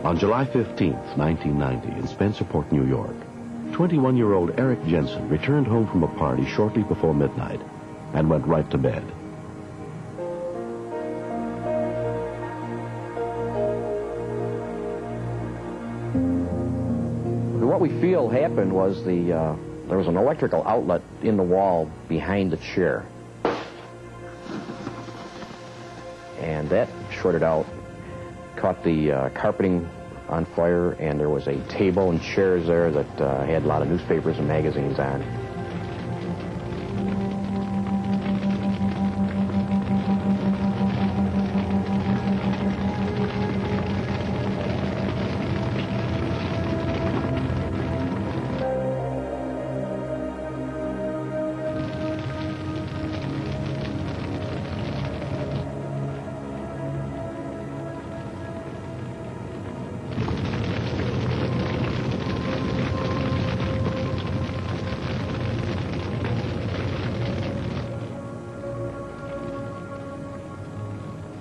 On July 15th, 1990, in Spencerport, New York, 21-year-old Eric Jensen returned home from a party shortly before midnight and went right to bed. What we feel happened was there was an electrical outlet in the wall behind the chair. And that shorted out, caught the carpeting on fire, and there was a table and chairs there that had a lot of newspapers and magazines on.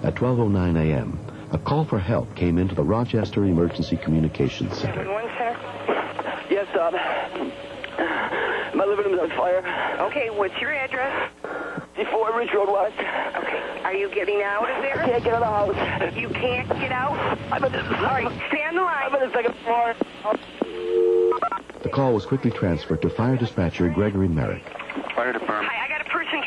At 12:09 a.m., a call for help came into the Rochester Emergency Communications Center. Yes, my living room's on fire. Okay, what's your address? 54 Ridge Road West. Okay, are you getting out of there? I can't get out of the house. You can't get out? I'm in the... All right, stay on the line. I'm in the second floor. The call was quickly transferred to fire dispatcher Gregory Merrick. Fire department. Hi, I got a person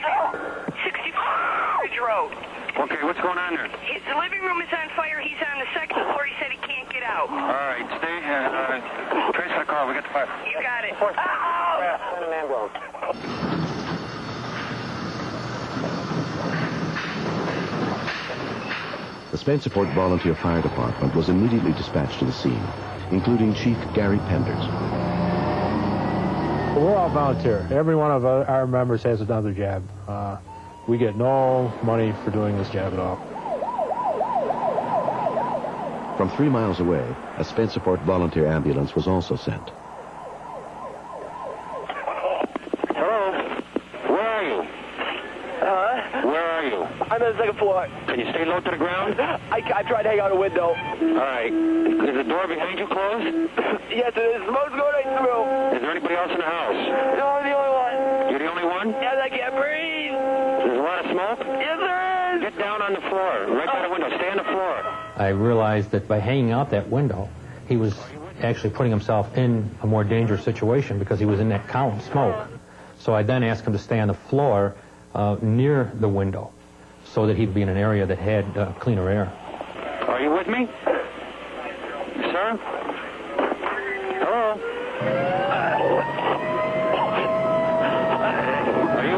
64 Ridge Road. Okay, what's going on there? His living room is on fire. He's on the second floor. He said he can't get out. All right, stay. Trace the call. We got the fire. You got it. The Spencerport Volunteer Fire Department was immediately dispatched to the scene, including Chief Gary Penders. We're all volunteer. Every one of our members has another job. We get no money for doing this job at all. From 3 miles away, a Spencerport volunteer ambulance was also sent. Hello? Where are you? Where are you? I'm on the second floor. Can you stay low to the ground? I tried to hang out a window. All right. Is the door behind you closed? Yes, it is. Smoke's going right through. Is there anybody else in the house? No, I'm the only one. You're the only one? Yes, I can't breathe. There's a lot of smoke? Yes, there is. Get down on the floor, right by the window. Stay on the floor. I realized that by hanging out that window, he was actually putting himself in a more dangerous situation because he was in that column of smoke. So I then asked him to stay on the floor near the window so that he'd be in an area that had cleaner air. Are you with me? Sir? Hello?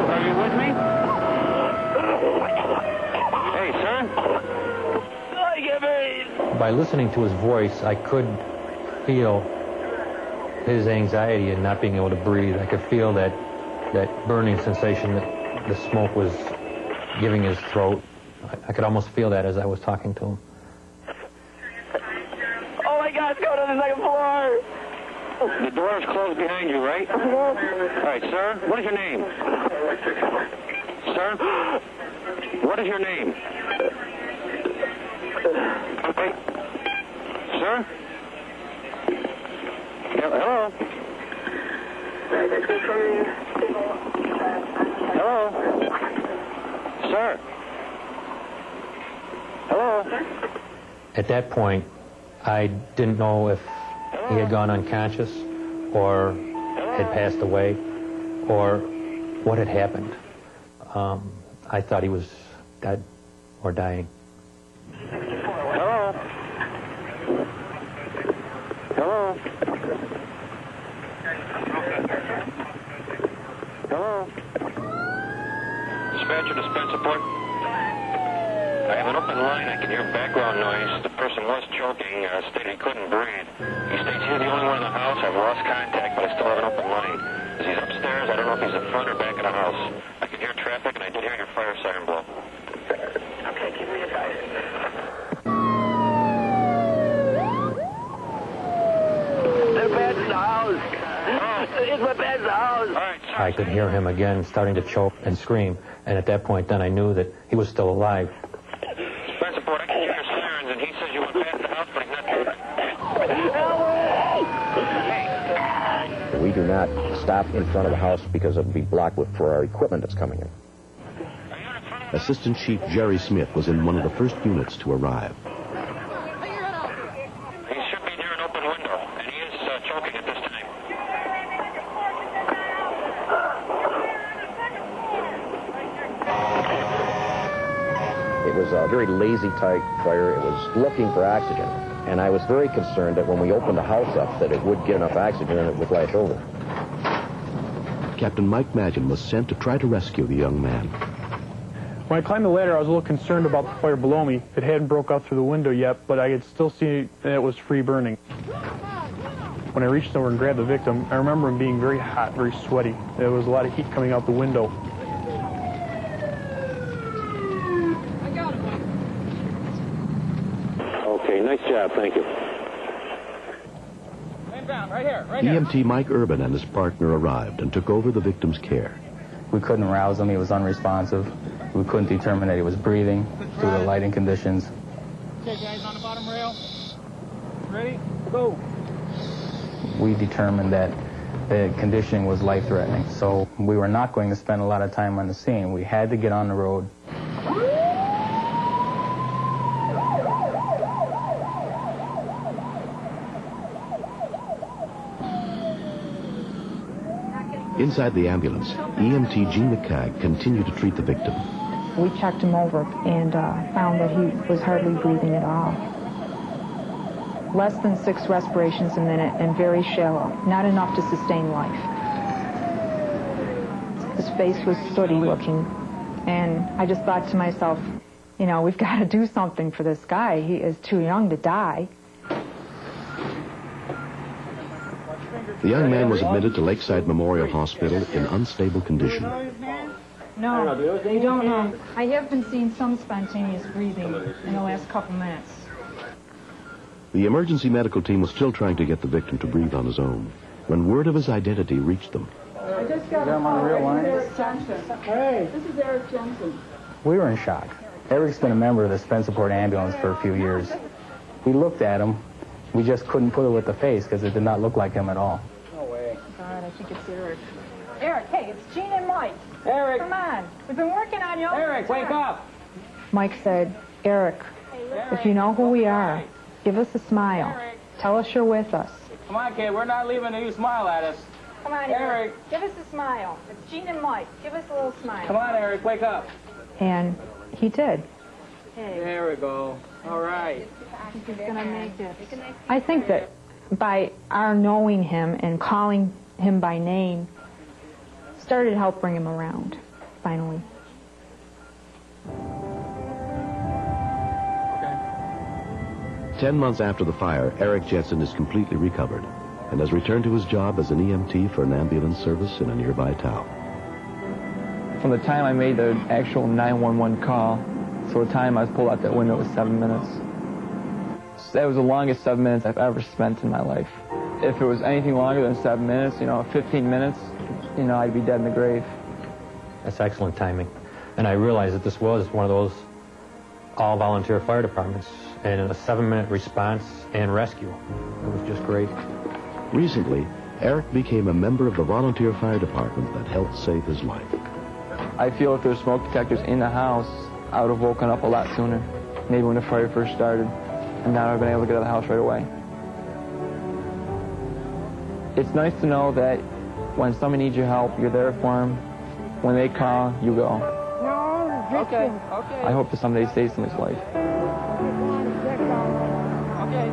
Are you with me? Hey, sir? I can't breathe. By listening to his voice, I could feel his anxiety and not being able to breathe. I could feel that burning sensation that the smoke was giving his throat. I could almost feel that as I was talking to him. Oh, my God, it's going on the second floor. The door is closed behind you, right? All right, sir. What is your name? Sir? What is your name? Okay. Sir? Hello? Hello? Sir? Hello? At that point, I didn't know if he had gone unconscious or had passed away or what had happened. I thought he was dead or dying. Hello? Hello? Hello? Dispatcher to Spencerport. I have an open line. I can hear background noise. The person was choking, stated he couldn't breathe. He states he's the only one in the house. I've lost contact, but I still have an open line. As he's upstairs, I don't know if he's in front or back of the house. I can hear traffic, and I did hear your fire siren blow. Okay, give me a guide. Their bed's in the house. It's my bed's in the house. All right, sir. I could hear him again starting to choke and scream, and at that point then I knew that he was still alive. Spencerport, I can hear your sirens, and he says you went past the house, but he's not there. We do not stop in front of the house because it would be blocked for our equipment that's coming in. Assistant Chief Jerry Smith was in one of the first units to arrive. He should be near an open window, and he is choking at this time. It was a very lazy type fire. It was looking for oxygen. And I was very concerned that when we opened the house up that it would get enough oxygen and it would flash over. Captain Mike Madgen was sent to try to rescue the young man. When I climbed the ladder, I was a little concerned about the fire below me. It hadn't broke out through the window yet, but I could still see that it was free burning. When I reached over and grabbed the victim, I remember him being very hot, very sweaty. There was a lot of heat coming out the window. Okay, nice job, thank you. Right here. EMT Mike Urban and his partner arrived and took over the victim's care. We couldn't rouse him. He was unresponsive. We couldn't determine that he was breathing due to the lighting conditions. Okay, guys, on the bottom rail. Ready? Go. We determined that the condition was life-threatening, so we were not going to spend a lot of time on the scene. We had to get on the road. Inside the ambulance, EMT Gene McCagg continued to treat the victim. We checked him over and found that he was hardly breathing at all. Less than 6 respirations a minute and very shallow, not enough to sustain life. His face was sooty looking, and I just thought to myself, you know, we've got to do something for this guy. He is too young to die. The young man was admitted to Lakeside Memorial Hospital in unstable condition. No, they don't know. I have been seeing some spontaneous breathing in the last couple minutes. The emergency medical team was still trying to get the victim to breathe on his own when word of his identity reached them. I just got a call. Eric Jensen. Hey. This is Eric Jensen. We were in shock. Eric's been a member of the Spencerport ambulance for a few years. We looked at him. We just couldn't put it with the face because it did not look like him at all. No way. God, I think it's Eric. Eric, hey, it's Gene and Mike. Eric. Come on. We've been working on you. Eric, wake up. Mike said, Eric, if you know who we are, give us a smile. Tell us you're with us. Come on, kid. We're not leaving until you smile at us. Come on, Eric. Give us a smile. It's Gene and Mike. Give us a little smile. Come on, Eric. Wake up. And he did. There we go. All right. He's going to make it. I think that by our knowing him and calling him by name started to help bring him around, finally. Okay. 10 months after the fire, Eric Jensen is completely recovered and has returned to his job as an EMT for an ambulance service in a nearby town. From the time I made the actual 911 call, so the time I was pulled out that window was 7 minutes. That was the longest 7 minutes I've ever spent in my life. If it was anything longer than 7 minutes, 15 minutes, I'd be dead in the grave. That's excellent timing. And I realized that this was one of those all-volunteer fire departments, and a 7-minute response and rescue. It was just great. Recently, Eric became a member of the volunteer fire department that helped save his life. I feel if there were smoke detectors in the house, I would have woken up a lot sooner. Maybe when the fire first started, and now I've been able to get out of the house right away. It's nice to know that when somebody needs your help, you're there for them. When they call, you go. Okay. I hope to someday save somebody's life. Okay.